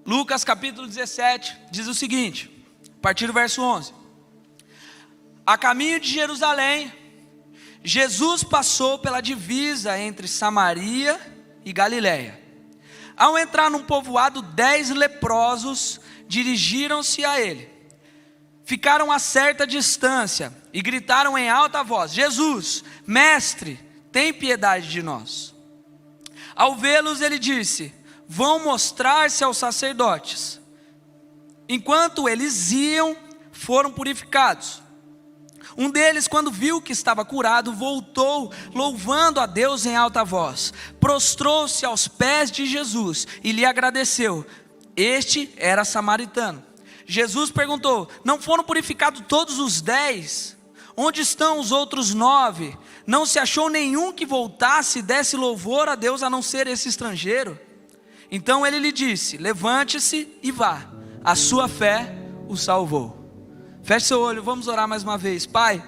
Lucas capítulo 17 diz o seguinte, a partir do verso 11. A caminho de Jerusalém, Jesus passou pela divisa entre Samaria e Galiléia. Ao entrar num povoado, 10 leprosos dirigiram-se a ele. Ficaram a certa distância e gritaram em alta voz: Jesus, mestre, tem piedade de nós. Ao vê-los, ele disse: vão mostrar-se aos sacerdotes. Enquanto eles iam, foram purificados. Um deles, quando viu que estava curado, voltou louvando a Deus em alta voz. Prostrou-se aos pés de Jesus e lhe agradeceu. Este era samaritano. Jesus perguntou: não foram purificados todos os 10? Onde estão os outros 9? Não se achou nenhum que voltasse e desse louvor a Deus a não ser esse estrangeiro? Então ele lhe disse: levante-se e vá, a sua fé o salvou. Feche seu olho, vamos orar mais uma vez. Pai,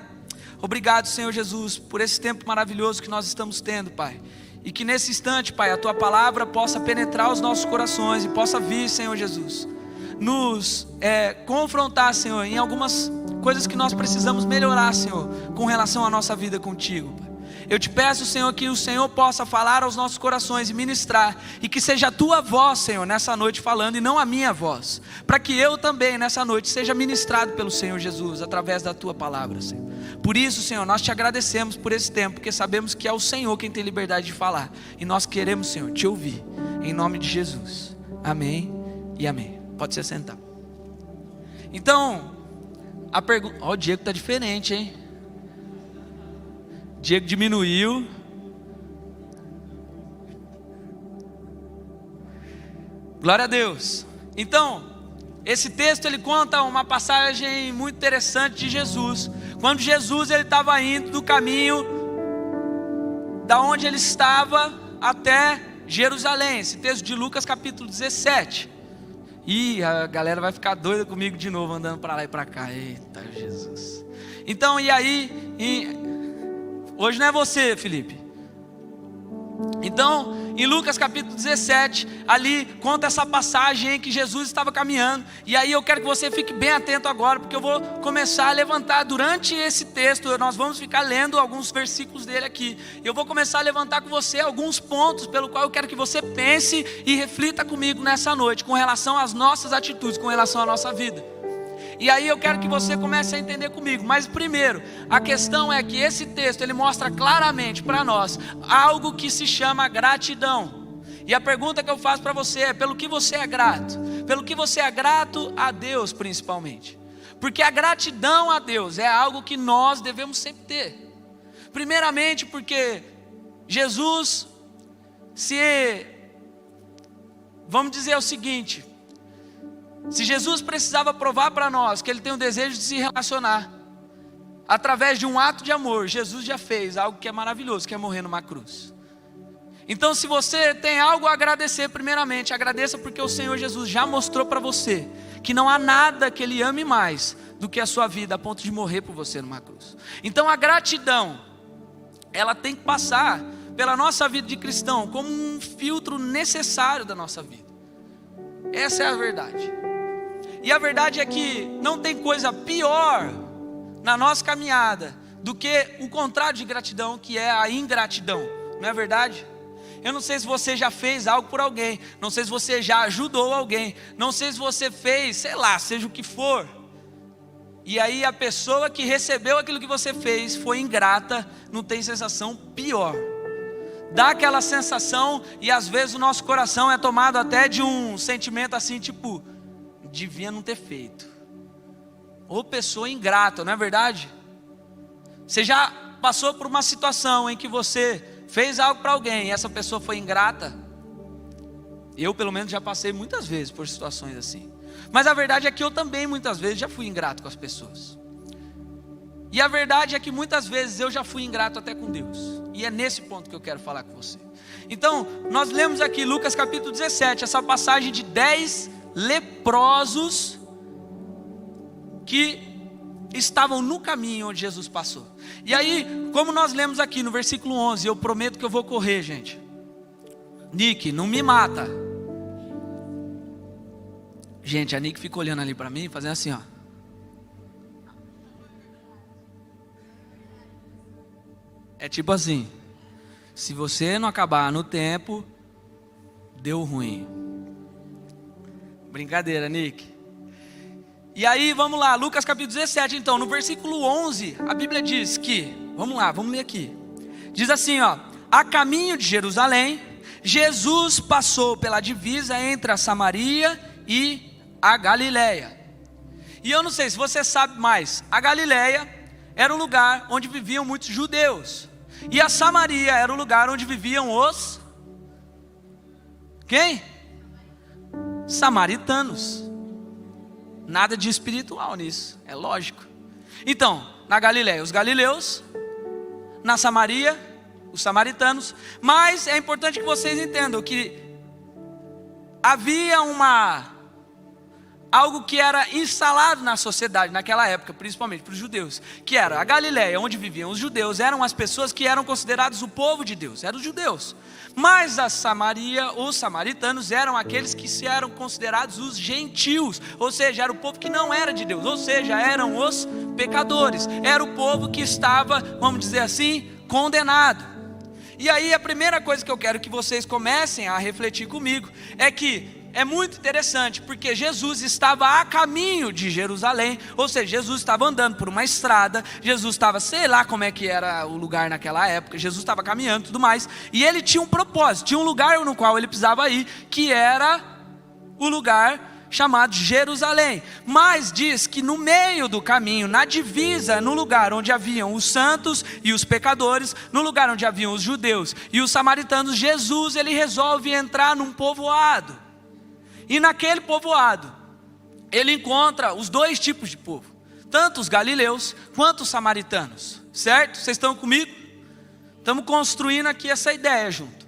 obrigado, Senhor Jesus, por esse tempo maravilhoso que nós estamos tendo, Pai. E que nesse instante, Pai, a Tua palavra possa penetrar os nossos corações e possa vir, Senhor Jesus, nos confrontar, Senhor, em algumas coisas que nós precisamos melhorar, Senhor, com relação à nossa vida contigo, Pai. Eu te peço, Senhor, que o Senhor possa falar aos nossos corações e ministrar, e que seja a Tua voz, Senhor, nessa noite falando, e não a minha voz, para que eu também nessa noite seja ministrado pelo Senhor Jesus, através da Tua palavra, Senhor. Por isso, Senhor, nós te agradecemos por esse tempo, porque sabemos que é o Senhor quem tem liberdade de falar, e nós queremos, Senhor, te ouvir, em nome de Jesus. Amém e amém. Pode se sentar. Então, a pergunta... Ó, o Diego está diferente, hein? Diego diminuiu. Glória a Deus. Então, esse texto ele conta uma passagem muito interessante de Jesus. Quando Jesus ele estava indo do caminho da onde ele estava até Jerusalém. Esse texto de Lucas capítulo 17. E a galera vai ficar doida comigo de novo, andando para lá e para cá. Eita Jesus. Então, e aí... Hoje não é você, Felipe. Então, em Lucas capítulo 17, ali conta essa passagem em que Jesus estava caminhando. E aí eu quero que você fique bem atento agora, porque eu vou começar a levantar durante esse texto. Nós vamos ficar lendo alguns versículos dele aqui. Eu vou começar a levantar com você alguns pontos pelo qual eu quero que você pense e reflita comigo nessa noite, com relação às nossas atitudes, com relação à nossa vida. E aí eu quero que você comece a entender comigo. Mas primeiro, a questão é que esse texto ele mostra claramente para nós algo que se chama gratidão. E a pergunta que eu faço para você é: pelo que você é grato? Pelo que você é grato a Deus principalmente? Porque a gratidão a Deus é algo que nós devemos sempre ter. Primeiramente porque Jesus, vamos dizer o seguinte: se Jesus precisava provar para nós que Ele tem o desejo de se relacionar, através de um ato de amor, Jesus já fez algo que é maravilhoso, que é morrer numa cruz. Então, se você tem algo a agradecer, primeiramente, agradeça porque o Senhor Jesus já mostrou para você que não há nada que Ele ame mais do que a sua vida, a ponto de morrer por você numa cruz. Então a gratidão, ela tem que passar pela nossa vida de cristão como um filtro necessário da nossa vida. Essa é a verdade. E a verdade é que não tem coisa pior na nossa caminhada do que o contrário de gratidão, que é a ingratidão. Não é verdade? Eu não sei se você já fez algo por alguém, não sei se você já ajudou alguém, não sei se você fez, sei lá, seja o que for. E aí a pessoa que recebeu aquilo que você fez foi ingrata, não tem sensação pior. Dá aquela sensação e às vezes o nosso coração é tomado até de um sentimento assim, tipo, devia não ter feito. Ou pessoa ingrata, não é verdade? Você já passou por uma situação em que você fez algo para alguém e essa pessoa foi ingrata? Eu pelo menos já passei muitas vezes por situações assim. Mas a verdade é que eu também muitas vezes já fui ingrato com as pessoas. E a verdade é que muitas vezes eu já fui ingrato até com Deus. E é nesse ponto que eu quero falar com você. Então, nós lemos aqui Lucas capítulo 17, essa passagem de 10 leprosos que estavam no caminho onde Jesus passou. E aí, como nós lemos aqui no versículo 11, eu prometo que eu vou correr, gente. Nick, não me mata. Gente, a Nick fica olhando ali para mim, fazendo assim, ó. É tipo assim, se você não acabar no tempo, deu ruim. Brincadeira, Nick. E aí, vamos lá, Lucas capítulo 17, então, no versículo 11, a Bíblia diz que, vamos lá, vamos ler aqui. Diz assim, ó: a caminho de Jerusalém, Jesus passou pela divisa entre a Samaria e a Galileia. E eu não sei se você sabe mais, a Galileia era um lugar onde viviam muitos judeus. E a Samaria era o lugar onde viviam os... quem? Samaritanos. Nada de espiritual nisso, é lógico. Então, na Galileia, os galileus. Na Samaria, os samaritanos. Mas é importante que vocês entendam que havia algo que era instalado na sociedade naquela época, principalmente para os judeus, que era a Galileia, onde viviam os judeus, eram as pessoas que eram considerados o povo de Deus, eram os judeus. Mas a Samaria, os samaritanos, eram aqueles que se eram considerados os gentios, ou seja, era o povo que não era de Deus, ou seja, eram os pecadores, era o povo que estava, vamos dizer assim, condenado. E aí a primeira coisa que eu quero que vocês comecem a refletir comigo é que é muito interessante, porque Jesus estava a caminho de Jerusalém, ou seja, Jesus estava andando por uma estrada, Jesus estava, sei lá como é que era o lugar naquela época, Jesus estava caminhando e tudo mais, e ele tinha um propósito, tinha um lugar no qual ele precisava ir, que era o lugar chamado Jerusalém. Mas diz que no meio do caminho, na divisa, no lugar onde haviam os santos e os pecadores, no lugar onde haviam os judeus e os samaritanos, Jesus ele resolve entrar num povoado. E naquele povoado, ele encontra os dois tipos de povo, tanto os galileus quanto os samaritanos, certo? Vocês estão comigo? Estamos construindo aqui essa ideia junto.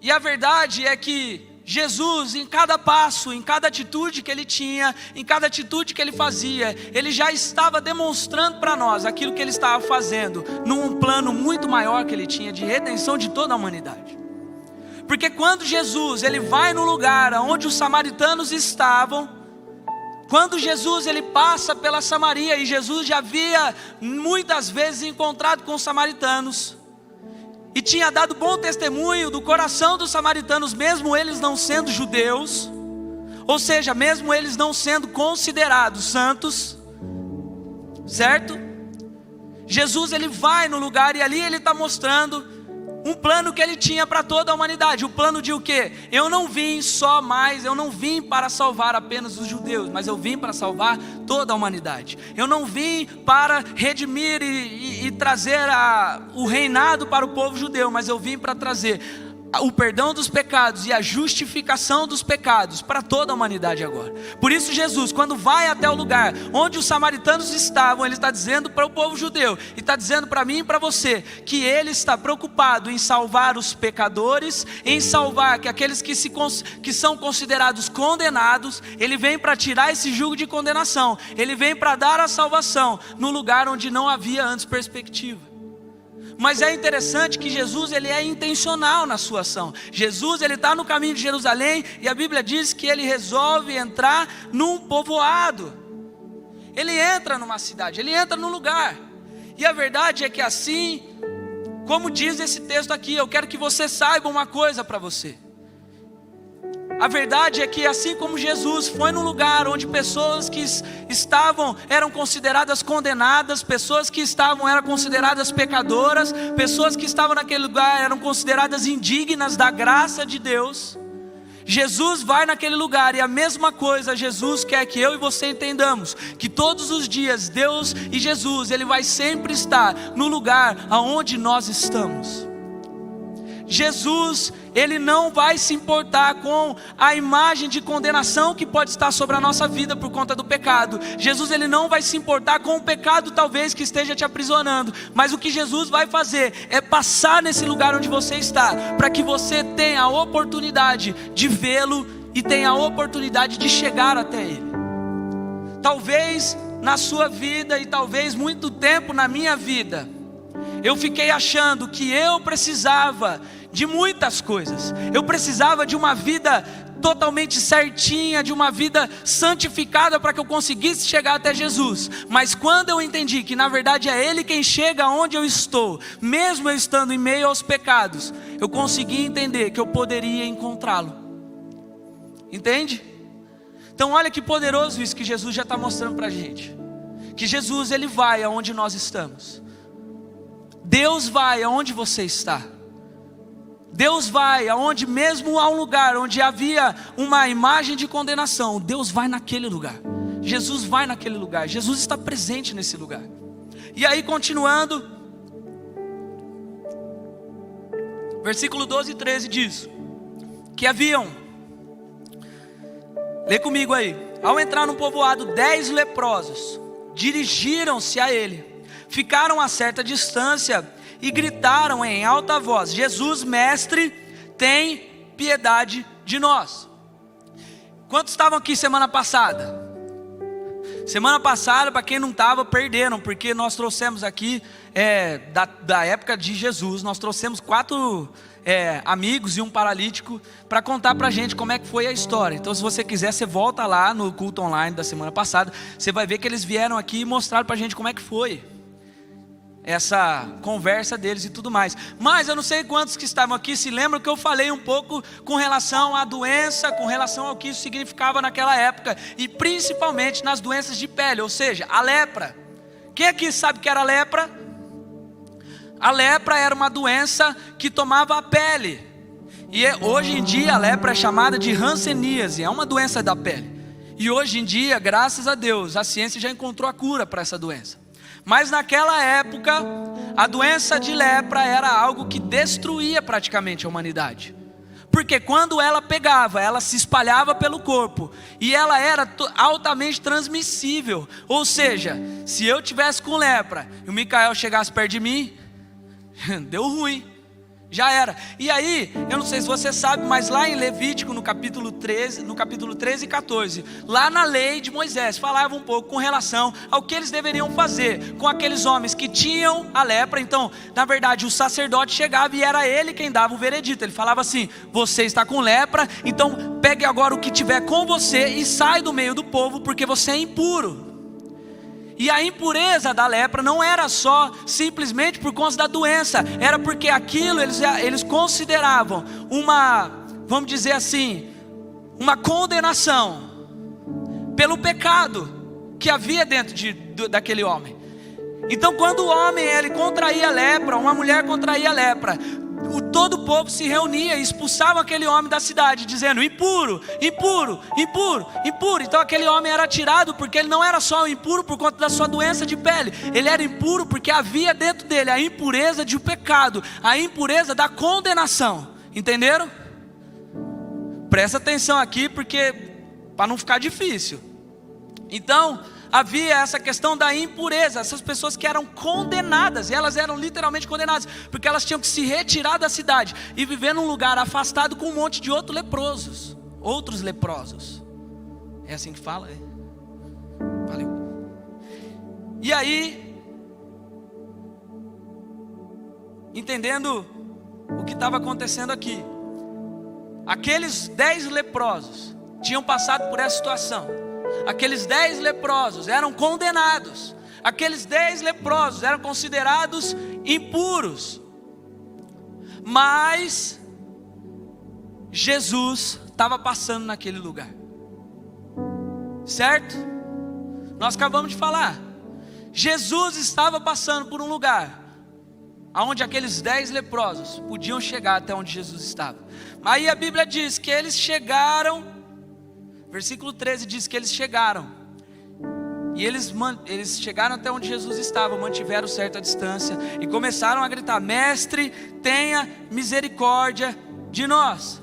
E a verdade é que Jesus, em cada passo, em cada atitude que ele tinha, em cada atitude que ele fazia, ele já estava demonstrando para nós aquilo que ele estava fazendo, num plano muito maior que ele tinha de redenção de toda a humanidade. Porque quando Jesus ele vai no lugar onde os samaritanos estavam, quando Jesus ele passa pela Samaria, e Jesus já havia muitas vezes encontrado com os samaritanos, e tinha dado bom testemunho do coração dos samaritanos, mesmo eles não sendo judeus, ou seja, mesmo eles não sendo considerados santos, certo? Jesus ele vai no lugar e ali ele está mostrando um plano que ele tinha para toda a humanidade. O plano de o quê? Eu não vim para salvar apenas os judeus, mas eu vim para salvar toda a humanidade. Eu não vim para redimir e trazer o reinado para o povo judeu, mas eu vim para trazer o perdão dos pecados e a justificação dos pecados para toda a humanidade agora. Por isso Jesus, quando vai até o lugar onde os samaritanos estavam, ele está dizendo para o povo judeu, e está dizendo para mim e para você, que ele está preocupado em salvar os pecadores, em salvar que aqueles que são considerados condenados. Ele vem para tirar esse jugo de condenação, ele vem para dar a salvação no lugar onde não havia antes perspectiva. Mas é interessante que Jesus ele é intencional na sua ação. Jesus ele está no caminho de Jerusalém, e a Bíblia diz que ele resolve entrar num povoado. Ele entra numa cidade, ele entra num lugar. E a verdade é que assim, como diz esse texto aqui, eu quero que você saiba uma coisa para você. A verdade é que assim como Jesus foi num lugar onde pessoas que eram consideradas condenadas, pessoas que eram consideradas pecadoras, pessoas que estavam naquele lugar eram consideradas indignas da graça de Deus, Jesus vai naquele lugar, e a mesma coisa Jesus quer que eu e você entendamos, que todos os dias Deus e Jesus, ele vai sempre estar no lugar aonde nós estamos. Jesus, ele não vai se importar com a imagem de condenação que pode estar sobre a nossa vida por conta do pecado. Jesus, ele não vai se importar com o pecado talvez que esteja te aprisionando, mas o que Jesus vai fazer é passar nesse lugar onde você está, para que você tenha a oportunidade de vê-lo e tenha a oportunidade de chegar até ele. Talvez na sua vida, e talvez muito tempo na minha vida, eu fiquei achando que eu precisava de muitas coisas. Eu precisava de uma vida totalmente certinha, de uma vida santificada para que eu conseguisse chegar até Jesus. Mas quando eu entendi que na verdade é Ele quem chega onde eu estou, mesmo eu estando em meio aos pecados, eu consegui entender que eu poderia encontrá-lo. Entende? Então olha que poderoso isso que Jesus já está mostrando para a gente. Que Jesus, Ele vai aonde nós estamos. Deus vai aonde você está. Deus vai aonde, mesmo há um lugar onde havia uma imagem de condenação, Deus vai naquele lugar. Jesus vai naquele lugar. Jesus está presente nesse lugar. E aí continuando, versículo 12 e 13 diz que haviam, lê comigo aí, ao entrar no povoado 10 leprosos, dirigiram-se a ele, ficaram a certa distância e gritaram em alta voz: Jesus, mestre, tem piedade de nós. Quantos estavam aqui semana passada? Semana passada, para quem não estava, perderam, porque nós trouxemos aqui, da época de Jesus, nós trouxemos 4 amigos e um paralítico, para contar para a gente como é que foi a história. Então se você quiser, você volta lá no culto online da semana passada, você vai ver que eles vieram aqui e mostraram para a gente como é que foi essa conversa deles e tudo mais. Mas eu não sei quantos que estavam aqui se lembram que eu falei um pouco com relação à doença, com relação ao que isso significava naquela época, e principalmente nas doenças de pele, ou seja, a lepra. Quem aqui sabe o que era a lepra? A lepra era uma doença que tomava a pele, e hoje em dia a lepra é chamada de hanseníase, é uma doença da pele. E hoje em dia, graças a Deus, a ciência já encontrou a cura para essa doença. Mas naquela época, a doença de lepra era algo que destruía praticamente a humanidade. Porque quando ela pegava, ela se espalhava pelo corpo. E ela era altamente transmissível. Ou seja, se eu tivesse com lepra e o Micael chegasse perto de mim, deu ruim. Já era. E aí, eu não sei se você sabe, mas lá em Levítico, no capítulo 13 e 14, lá na lei de Moisés, falava um pouco com relação ao que eles deveriam fazer com aqueles homens que tinham a lepra. Então, na verdade, o sacerdote chegava e era ele quem dava o veredito. Ele falava assim: você está com lepra, então pegue agora o que tiver com você e sai do meio do povo, porque você é impuro. E a impureza da lepra não era só simplesmente por conta da doença, era porque aquilo eles consideravam uma, vamos dizer assim, uma condenação pelo pecado que havia dentro daquele homem. Então quando o homem ele contraía a lepra, uma mulher contraía a lepra, todo o povo se reunia e expulsava aquele homem da cidade, dizendo: impuro, impuro, impuro, impuro. Então aquele homem era tirado, porque ele não era só impuro por conta da sua doença de pele, ele era impuro porque havia dentro dele a impureza de um pecado, a impureza da condenação. Entenderam? Presta atenção aqui, porque para não ficar difícil. Então havia essa questão da impureza, essas pessoas que eram condenadas, e elas eram literalmente condenadas, porque elas tinham que se retirar da cidade e viver num lugar afastado com um monte de outros leprosos. É assim que fala? Valeu. E aí, entendendo o que estava acontecendo aqui, aqueles 10 leprosos tinham passado por essa situação. Aqueles 10 leprosos eram condenados. Aqueles 10 leprosos eram considerados impuros. Mas Jesus estava passando naquele lugar. Certo? Nós acabamos de falar. Jesus estava passando por um lugar onde aqueles 10 leprosos podiam chegar até onde Jesus estava. Aí a Bíblia diz que eles chegaram. Versículo 13 diz que eles chegaram. E eles chegaram até onde Jesus estava, mantiveram certa distância e começaram a gritar: mestre, tenha misericórdia de nós.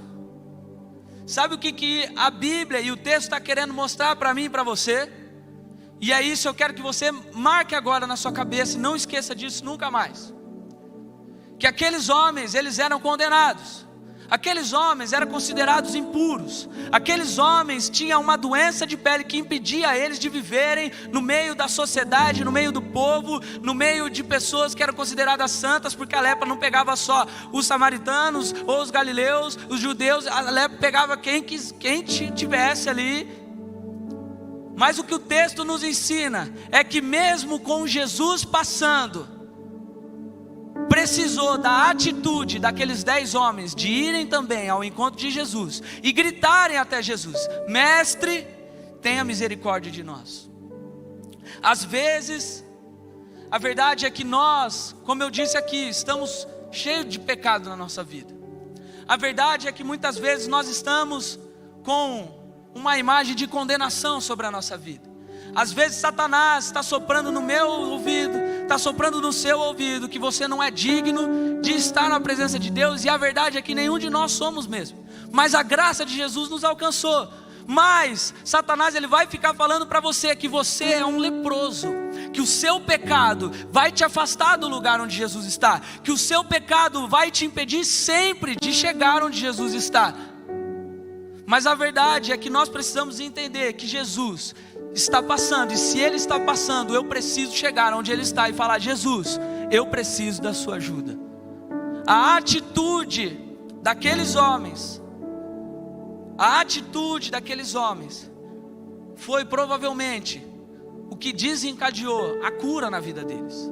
Sabe o que a Bíblia e o texto está querendo mostrar para mim e para você? E é isso, eu quero que você marque agora na sua cabeça e não esqueça disso nunca mais. Que aqueles homens, eles eram condenados. Aqueles homens eram considerados impuros. Aqueles homens tinham uma doença de pele que impedia eles de viverem no meio da sociedade, no meio do povo, no meio de pessoas que eram consideradas santas, porque a lepra não pegava só os samaritanos ou os galileus, os judeus, a lepra pegava quem tivesse ali. Mas o que o texto nos ensina é que mesmo com Jesus passando, precisou da atitude daqueles 10 homens de irem também ao encontro de Jesus e gritarem até Jesus: Mestre, tenha misericórdia de nós. Às vezes, a verdade é que nós, como eu disse aqui, estamos cheios de pecado na nossa vida. A verdade é que muitas vezes nós estamos com uma imagem de condenação sobre a nossa vida. Às vezes Satanás está soprando no meu ouvido, está soprando no seu ouvido, que você não é digno de estar na presença de Deus. E a verdade é que nenhum de nós somos mesmo. Mas a graça de Jesus nos alcançou. Mas Satanás, ele vai ficar falando para você que você é um leproso, que o seu pecado vai te afastar do lugar onde Jesus está, que o seu pecado vai te impedir sempre de chegar onde Jesus está. Mas a verdade é que nós precisamos entender que Jesus está passando, e se Ele está passando, eu preciso chegar onde Ele está e falar: Jesus, eu preciso da sua ajuda. A atitude daqueles homens, foi provavelmente o que desencadeou a cura na vida deles.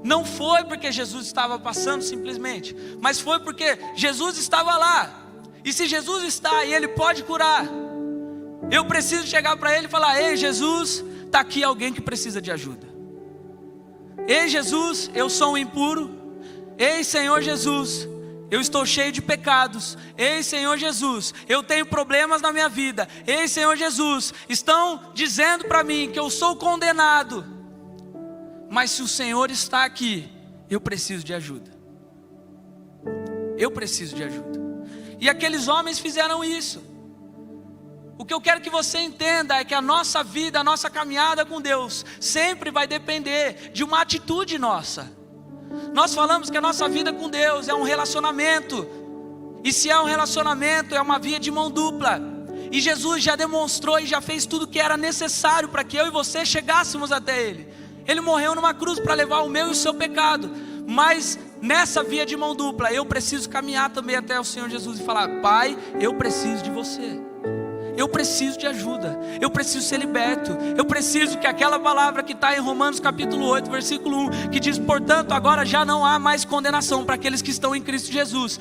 Não foi porque Jesus estava passando simplesmente, mas foi porque Jesus estava lá. E se Jesus está e Ele pode curar, eu preciso chegar para Ele e falar: Ei Jesus, está aqui alguém que precisa de ajuda. Ei Jesus, eu sou um impuro. Ei Senhor Jesus, eu estou cheio de pecados. Ei Senhor Jesus, eu tenho problemas na minha vida. Ei Senhor Jesus, estão dizendo para mim que eu sou condenado. Mas se o Senhor está aqui, eu preciso de ajuda. Eu preciso de ajuda. E aqueles homens fizeram isso. O que eu quero que você entenda é que a nossa vida, a nossa caminhada com Deus sempre vai depender de uma atitude nossa. Nós falamos que a nossa vida com Deus é um relacionamento. E se é um relacionamento, é uma via de mão dupla. E Jesus já demonstrou e já fez tudo o que era necessário para que eu e você chegássemos até Ele. Ele morreu numa cruz para levar o meu e o seu pecado. Mas nessa via de mão dupla, eu preciso caminhar também até o Senhor Jesus e falar: Pai, eu preciso de você. Eu preciso de ajuda, eu preciso ser liberto. Eu preciso que aquela palavra que está em Romanos capítulo 8, versículo 1, que diz: portanto agora já não há mais condenação para aqueles que estão em Cristo Jesus,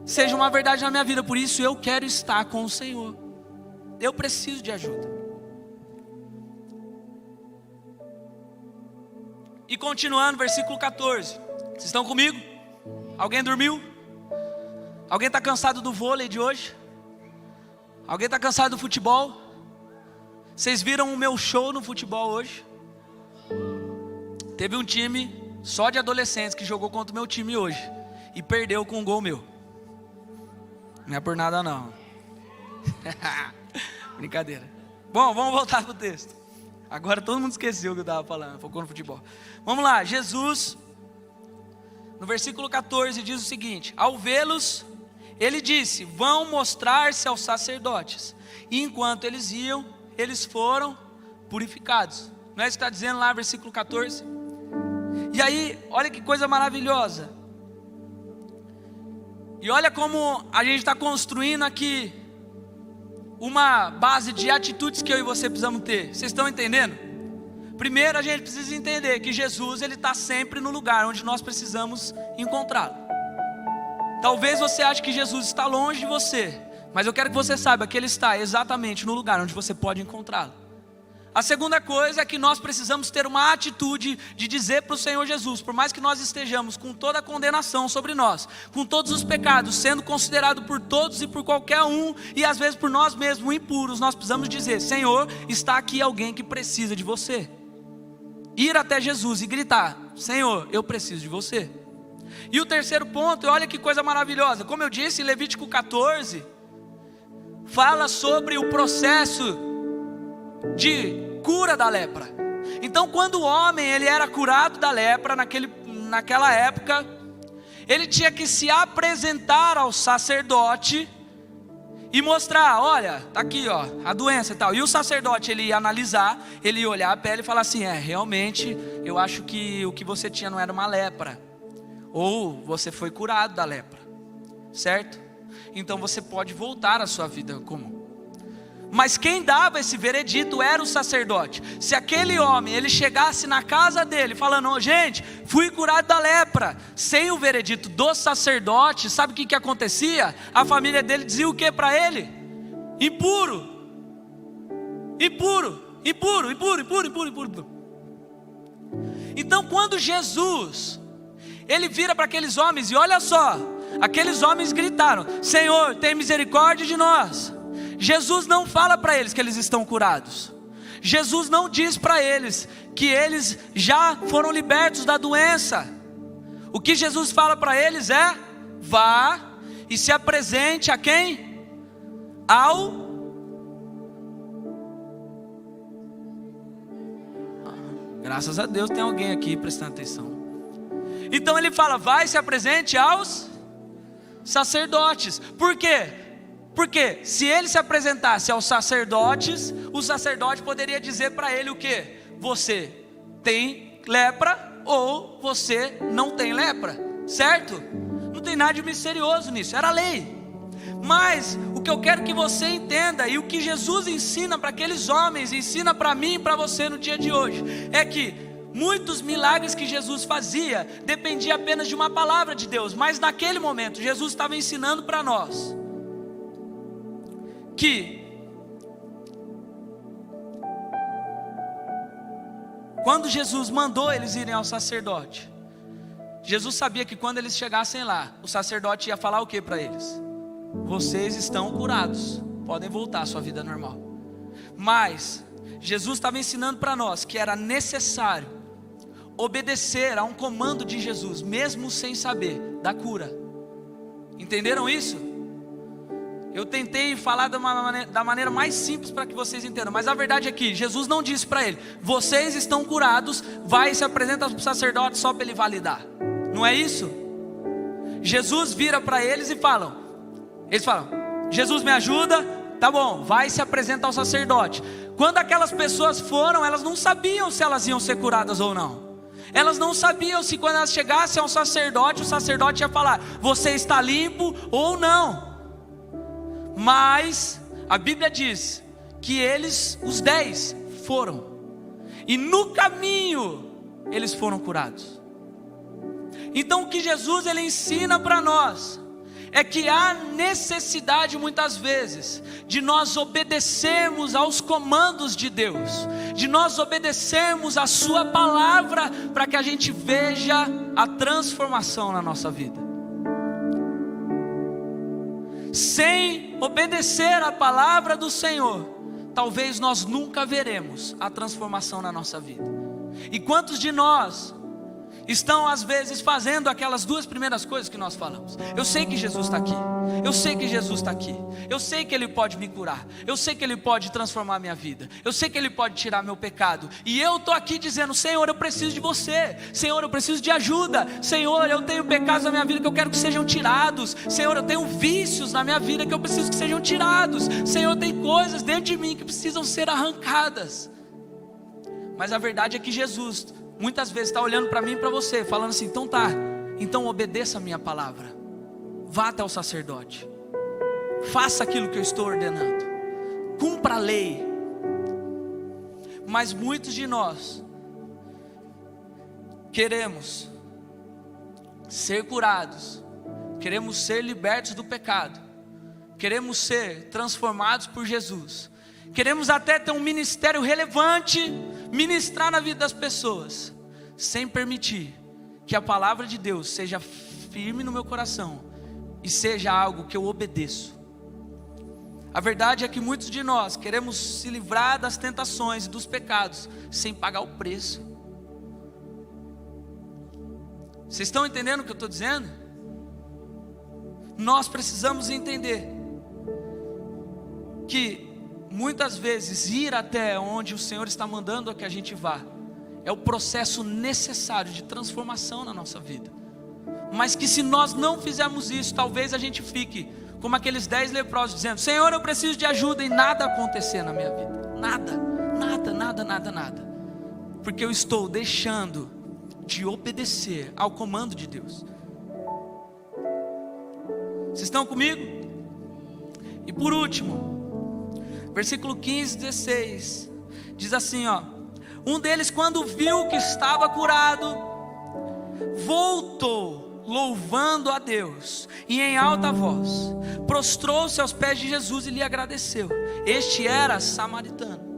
seja uma verdade na minha vida. Por isso eu quero estar com o Senhor. Eu preciso de ajuda. E continuando, versículo 14. Vocês estão comigo? Alguém dormiu? Alguém está cansado do vôlei de hoje? Alguém está cansado do futebol? Vocês viram o meu show no futebol hoje? Teve um time só de adolescentes que jogou contra o meu time hoje e perdeu com um gol meu. Não é por nada não. Brincadeira. Bom, vamos voltar para o texto. Agora todo mundo esqueceu o que eu estava falando, focou no futebol. Vamos lá, Jesus, no versículo 14 diz o seguinte: ao vê-los, Ele disse: vão mostrar-se aos sacerdotes. E enquanto eles iam, eles foram purificados. Não é isso que está dizendo lá, versículo 14? E aí, olha que coisa maravilhosa. E olha como a gente está construindo aqui uma base de atitudes que eu e você precisamos ter. Vocês estão entendendo? Primeiro a gente precisa entender que Jesus, Ele está sempre no lugar onde nós precisamos encontrá-lo. Talvez você ache que Jesus está longe de você, mas eu quero que você saiba que Ele está exatamente no lugar onde você pode encontrá-lo. A segunda coisa é que nós precisamos ter uma atitude de dizer para o Senhor Jesus: por mais que nós estejamos com toda a condenação sobre nós, com todos os pecados, sendo considerado por todos e por qualquer um, e às vezes por nós mesmos impuros, nós precisamos dizer: Senhor, está aqui alguém que precisa de você. Ir até Jesus e gritar: Senhor, eu preciso de você. E o terceiro ponto, olha que coisa maravilhosa. Como eu disse, Levítico 14 fala sobre o processo de cura da lepra. Então quando o homem ele era curado da lepra naquela época, ele tinha que se apresentar ao sacerdote e mostrar, olha, tá aqui ó, a doença e tal. E o sacerdote, ele ia analisar, ele ia olhar a pele e falar assim, realmente, eu acho que o que você tinha não era uma lepra, ou você foi curado da lepra, certo? Então você pode voltar à sua vida comum. Mas quem dava esse veredito era o sacerdote. Se aquele homem, ele chegasse na casa dele falando, oh, gente, fui curado da lepra, sem o veredito do sacerdote, sabe o que acontecia? A família dele dizia o que para ele? Impuro. Impuro, impuro, impuro, impuro, impuro, impuro. Então quando Jesus, ele vira para aqueles homens e olha só, aqueles homens gritaram, Senhor, tem misericórdia de nós. Jesus não fala para eles que eles estão curados. Jesus não diz para eles que eles já foram libertos da doença. O que Jesus fala para eles é, vá e se apresente a quem? Graças a Deus tem alguém aqui prestando atenção. Então ele fala, vai e se apresente aos sacerdotes. Por quê? Porque se ele se apresentasse aos sacerdotes, o sacerdote poderia dizer para ele o quê? Você tem lepra ou você não tem lepra, certo? Não tem nada de misterioso nisso, era lei. Mas o que eu quero que você entenda, e o que Jesus ensina para aqueles homens, ensina para mim e para você no dia de hoje, é que muitos milagres que Jesus fazia, dependia apenas de uma palavra de Deus. Mas naquele momento, Jesus estava ensinando para nós que quando Jesus mandou eles irem ao sacerdote, Jesus sabia que quando eles chegassem lá, o sacerdote ia falar o que para eles? Vocês estão curados, podem voltar à sua vida normal. Mas Jesus estava ensinando para nós que era necessário obedecer a um comando de Jesus, mesmo sem saber da cura. Entenderam isso? Eu tentei falar da maneira mais simples para que vocês entendam, mas a verdade é que Jesus não disse para ele, vocês estão curados, vai e se apresenta para o sacerdote só para ele validar. Não é isso? Jesus vira para eles e eles falam, Jesus me ajuda, tá bom, vai e se apresenta ao sacerdote. Quando aquelas pessoas foram, elas não sabiam se elas iam ser curadas ou não. Elas não sabiam se quando elas chegassem ao sacerdote, o sacerdote ia falar, você está limpo ou não. Mas a Bíblia diz que eles, os 10, foram, e no caminho eles foram curados. Então o que Jesus ele ensina para nós é que há necessidade muitas vezes de nós obedecermos aos comandos de Deus, de nós obedecermos a sua palavra, para que a gente veja a transformação na nossa vida. Sem obedecer a palavra do Senhor, talvez nós nunca veremos a transformação na nossa vida. E quantos de nós estão às vezes fazendo aquelas duas primeiras coisas que nós falamos? Eu sei que Jesus está aqui, eu sei que Jesus está aqui, eu sei que Ele pode me curar, eu sei que Ele pode transformar minha vida, eu sei que Ele pode tirar meu pecado, e eu estou aqui dizendo, Senhor, eu preciso de você, Senhor, eu preciso de ajuda, Senhor, eu tenho pecados na minha vida que eu quero que sejam tirados, Senhor, eu tenho vícios na minha vida que eu preciso que sejam tirados, Senhor, tem coisas dentro de mim que precisam ser arrancadas. Mas a verdade é que Jesus muitas vezes está olhando para mim e para você, falando assim, então obedeça a minha palavra, vá até o sacerdote, faça aquilo que eu estou ordenando, cumpra a lei. Mas muitos de nós queremos ser curados, queremos ser libertos do pecado, queremos ser transformados por Jesus, queremos até ter um ministério relevante, ministrar na vida das pessoas, sem permitir que a palavra de Deus seja firme no meu coração e seja algo que eu obedeço. A verdade é que muitos de nós queremos se livrar das tentações e dos pecados sem pagar o preço. Vocês estão entendendo o que eu estou dizendo? Nós precisamos entender que muitas vezes ir até onde o Senhor está mandando que a gente vá é o processo necessário de transformação na nossa vida. mas que se nós não fizermos isso, talvez a gente fique como aqueles 10 leprosos dizendo: Senhor, eu preciso de ajuda, e nada acontecer na minha vida, nada, porque eu estou deixando de obedecer ao comando de Deus. Vocês estão comigo? E por último, versículo 15, 16, diz assim, ó: um deles, quando viu que estava curado, voltou louvando a Deus, e em alta voz prostrou-se aos pés de Jesus e lhe agradeceu. Este era samaritano.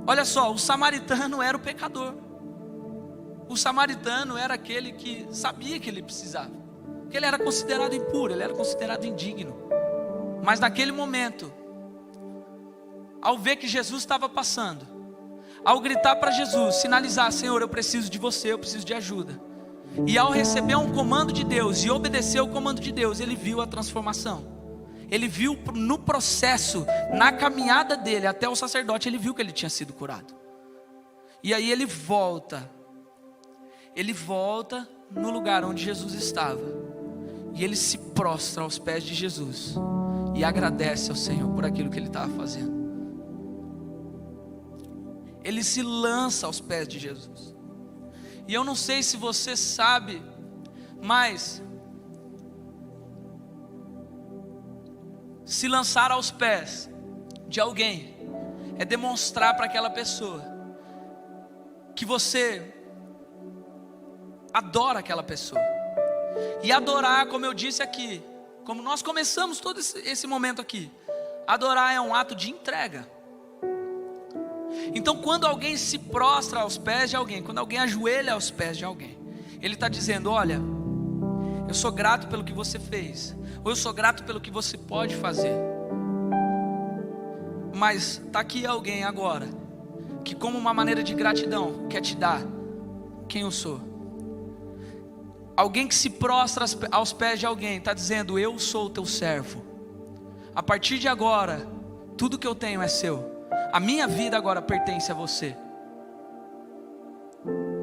Olha só, o samaritano era o pecador. O samaritano era aquele que sabia que ele precisava, que ele era considerado impuro, ele era considerado indigno. Mas naquele momento, ao ver que Jesus estava passando, ao gritar para Jesus, sinalizar: Senhor, eu preciso de você, eu preciso de ajuda, e ao receber um comando de Deus e obedecer o comando de Deus, ele viu a transformação. Ele viu no processo, na caminhada dele até o sacerdote, ele viu que ele tinha sido curado. E aí ele volta no lugar onde Jesus estava, e ele se prostra aos pés de Jesus e agradece ao Senhor por aquilo que ele estava fazendo. Ele se lança aos pés de Jesus. E eu não sei se você sabe, mas se lançar aos pés de alguém é demonstrar para aquela pessoa que você adora aquela pessoa. E adorar, como eu disse aqui, como nós começamos todo esse momento aqui, adorar é um ato de entrega. Então quando alguém se prostra aos pés de alguém, quando alguém ajoelha aos pés de alguém, ele está dizendo: olha, eu sou grato pelo que você fez, ou eu sou grato pelo que você pode fazer. Mas está aqui alguém agora, que como uma maneira de gratidão, quer te dar quem eu sou. Alguém que se prostra aos pés de alguém, está dizendo: eu sou o teu servo, a partir de agora, tudo que eu tenho é seu, a minha vida agora pertence a você.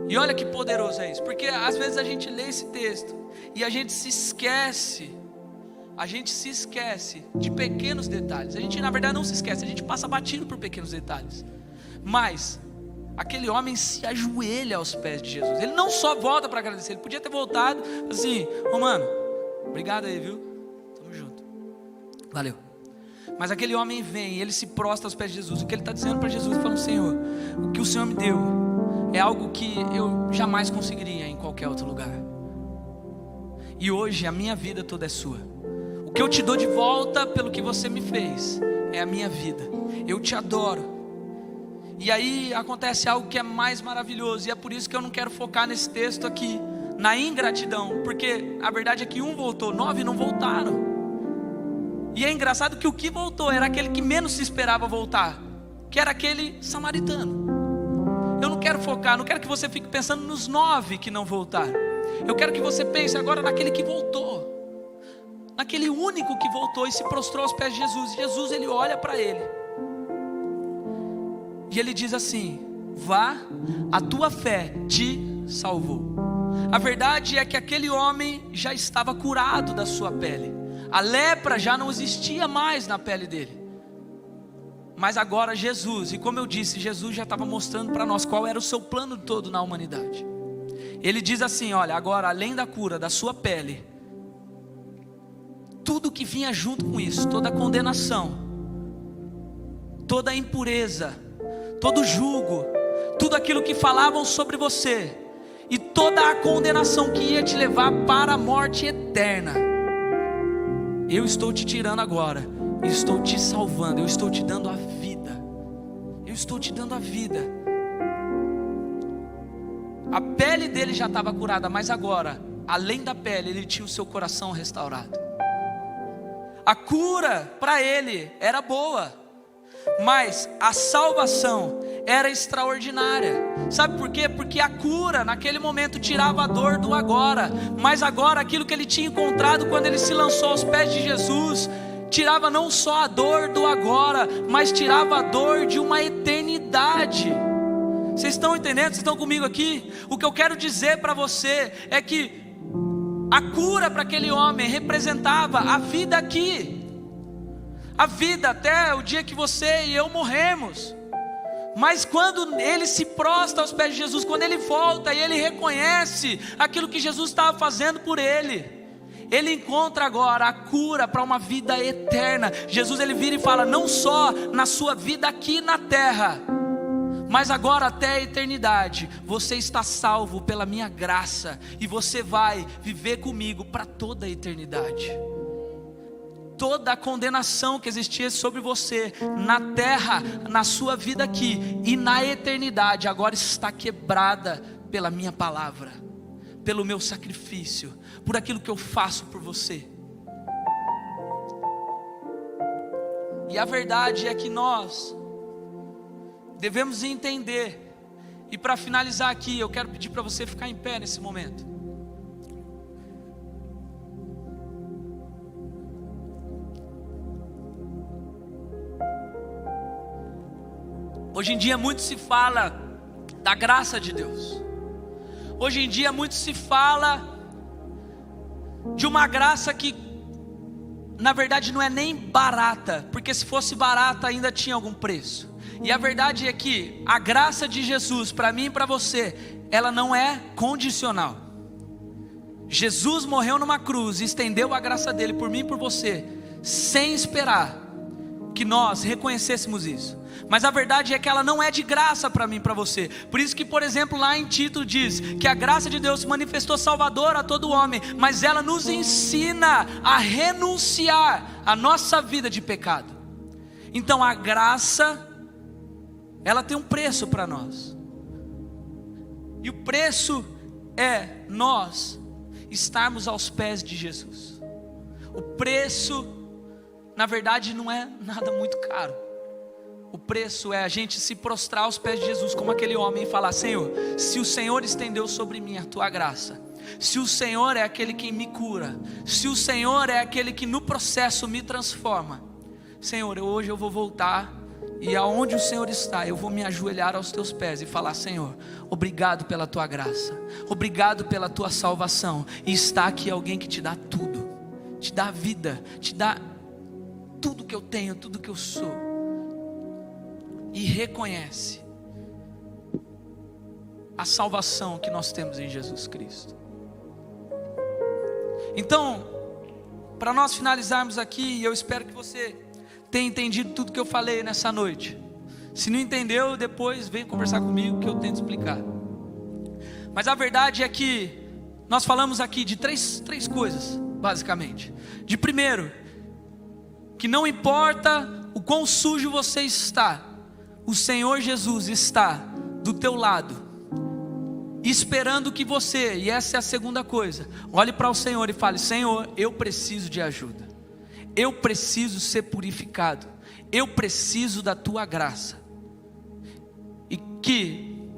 E olha que poderoso é isso, porque às vezes a gente lê esse texto e a gente se esquece de pequenos detalhes. A gente na verdade não se esquece, a gente passa batido por pequenos detalhes. Mas aquele homem se ajoelha aos pés de Jesus. Ele não só volta para agradecer, ele podia ter voltado assim: ô mano, obrigado aí, viu? Tamo junto, valeu. Mas aquele homem vem, ele se prostra aos pés de Jesus. O que ele está dizendo para Jesus? Falando: Senhor, o que o Senhor me deu é algo que eu jamais conseguiria em qualquer outro lugar. E hoje a minha vida toda é sua. O que eu te dou de volta pelo que você me fez é a minha vida. Eu te adoro. E aí acontece algo que é mais maravilhoso. E é por isso que eu não quero focar nesse texto aqui, na ingratidão, porque a verdade é que um voltou, 9 não voltaram. E é engraçado que o que voltou era aquele que menos se esperava voltar, que era aquele samaritano. Eu não quero focar, não quero que você fique pensando nos 9 que não voltaram. Eu quero que você pense agora naquele que voltou, naquele único que voltou e se prostrou aos pés de Jesus. Jesus, ele olha para ele e ele diz assim: vá, a tua fé te salvou. A verdade é que aquele homem já estava curado da sua pele. A lepra já não existia mais na pele dele. Mas agora Jesus, e como eu disse, Jesus já estava mostrando para nós qual era o seu plano todo na humanidade. Ele diz assim: olha, agora além da cura da sua pele, tudo que vinha junto com isso, toda a condenação, toda a impureza, todo o jugo, tudo aquilo que falavam sobre você, e toda a condenação que ia te levar para a morte eterna, eu estou te tirando agora, estou te salvando, eu estou te dando a vida. Eu estou te dando a vida. A pele dele já estava curada, mas agora, além da pele, ele tinha o seu coração restaurado. A cura para ele era boa, mas a salvação era extraordinária. Sabe por quê? Porque a cura naquele momento tirava a dor do agora, mas agora aquilo que ele tinha encontrado quando ele se lançou aos pés de Jesus, tirava não só a dor do agora, mas tirava a dor de uma eternidade. Vocês estão entendendo? Vocês estão comigo aqui? O que eu quero dizer para você é que a cura para aquele homem representava a vida aqui, a vida até o dia que você e eu morremos. Mas quando ele se prostra aos pés de Jesus, quando ele volta e ele reconhece aquilo que Jesus estava fazendo por ele, ele encontra agora a cura para uma vida eterna. Jesus, ele vira e fala: não só na sua vida aqui na terra, mas agora até a eternidade, você está salvo pela minha graça, e você vai viver comigo para toda a eternidade. Toda a condenação que existia sobre você na terra, na sua vida aqui e na eternidade, agora está quebrada pela minha palavra, pelo meu sacrifício, por aquilo que eu faço por você. E a verdade é que nós devemos entender, e para finalizar aqui, eu quero pedir para você ficar em pé nesse momento. Hoje em dia muito se fala da graça de Deus. Hoje em dia muito se fala de uma graça que na verdade não é nem barata, porque se fosse barata ainda tinha algum preço. E a verdade é que a graça de Jesus para mim e para você, ela não é condicional. Jesus morreu numa cruz e estendeu a graça dele por mim e por você, sem esperar que nós reconhecêssemos isso. Mas a verdade é que ela não é de graça para mim e para você. Por isso que, por exemplo, lá em Tito diz que a graça de Deus se manifestou salvadora a todo homem, mas ela nos ensina a renunciar a nossa vida de pecado. Então a graça, ela tem um preço para nós, e o preço é nós estarmos aos pés de Jesus. O preço, na verdade, não é nada muito caro. O preço é a gente se prostrar aos pés de Jesus, como aquele homem, e falar: Senhor, se o Senhor estendeu sobre mim a tua graça, se o Senhor é aquele que me cura, se o Senhor é aquele que no processo me transforma, Senhor, hoje eu vou voltar, e aonde o Senhor está, eu vou me ajoelhar aos teus pés e falar: Senhor, obrigado pela tua graça, obrigado pela tua salvação. E está aqui alguém que te dá tudo, te dá vida, te dá tudo que eu tenho, tudo que eu sou, e reconhece a salvação que nós temos em Jesus Cristo. Então, para nós finalizarmos aqui, eu espero que você tenha entendido tudo que eu falei nessa noite. Se não entendeu, depois vem conversar comigo que eu tento explicar. Mas a verdade é que nós falamos aqui de três coisas, basicamente. De primeiro, que não importa o quão sujo você está, o Senhor Jesus está do teu lado, esperando que você, e essa é a segunda coisa, olhe para o Senhor e fale: Senhor, eu preciso de ajuda, eu preciso ser purificado, eu preciso da tua graça. E que,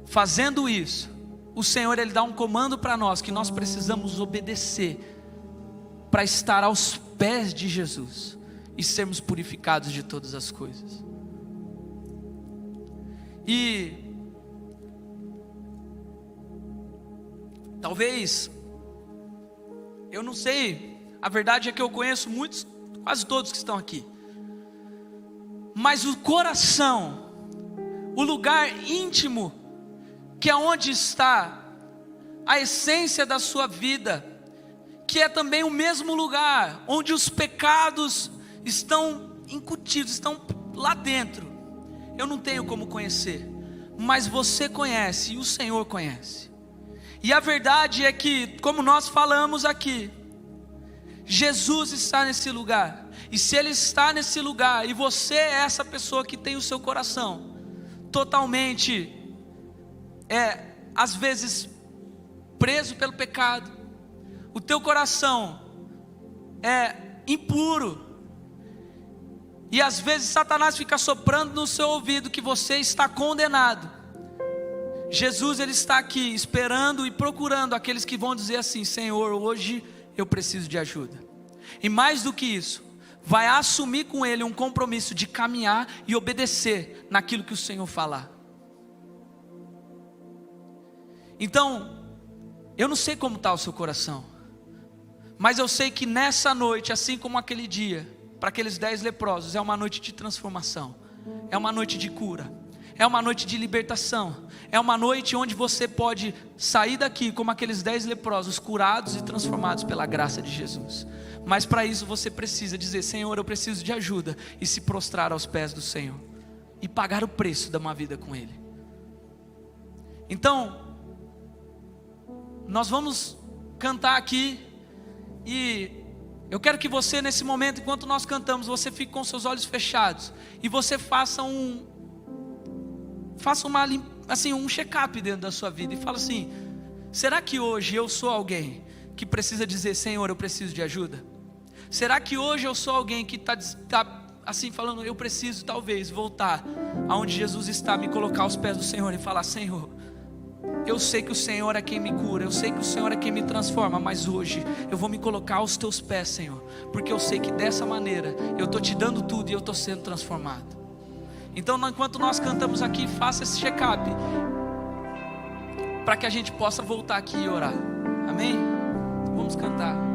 fazendo isso, o Senhor, Ele dá um comando para nós, que nós precisamos obedecer, para estar aos pés de Jesus e sermos purificados de todas as coisas. E talvez, eu não sei, a verdade é que eu conheço muitos, quase todos que estão aqui, mas o coração, o lugar íntimo, que é onde está a essência da sua vida, que é também o mesmo lugar onde os pecados estão incutidos, estão lá dentro, eu não tenho como conhecer, mas você conhece e o Senhor conhece. E a verdade é que, como nós falamos aqui, Jesus está nesse lugar. E se Ele está nesse lugar, e você é essa pessoa que tem o seu coração totalmente, às vezes preso pelo pecado, o teu coração é impuro, e às vezes Satanás fica soprando no seu ouvido que você está condenado, Jesus, Ele está aqui esperando e procurando aqueles que vão dizer assim: Senhor, hoje eu preciso de ajuda. E mais do que isso, vai assumir com Ele um compromisso de caminhar e obedecer naquilo que o Senhor falar. Então, eu não sei como está o seu coração, mas eu sei que nessa noite, assim como aquele dia, para aqueles 10 leprosos, é uma noite de transformação, é uma noite de cura, é uma noite de libertação, é uma noite onde você pode sair daqui como aqueles 10 leprosos, curados e transformados pela graça de Jesus. Mas para isso você precisa dizer: Senhor, eu preciso de ajuda, e se prostrar aos pés do Senhor, e pagar o preço de uma vida com Ele. Então, nós vamos cantar aqui, e eu quero que você, nesse momento, enquanto nós cantamos, você fique com seus olhos fechados, e você faça um check-up dentro da sua vida, e fala assim: será que hoje eu sou alguém que precisa dizer: Senhor, eu preciso de ajuda? Será que hoje eu sou alguém que está assim falando: eu preciso talvez voltar aonde Jesus está, me colocar aos pés do Senhor e falar: Senhor, eu sei que o Senhor é quem me cura, eu sei que o Senhor é quem me transforma, mas hoje eu vou me colocar aos teus pés, Senhor, porque eu sei que dessa maneira eu estou te dando tudo e eu estou sendo transformado. Então, enquanto nós cantamos aqui, faça esse check-up, para que a gente possa voltar aqui e orar. Amém? Vamos cantar.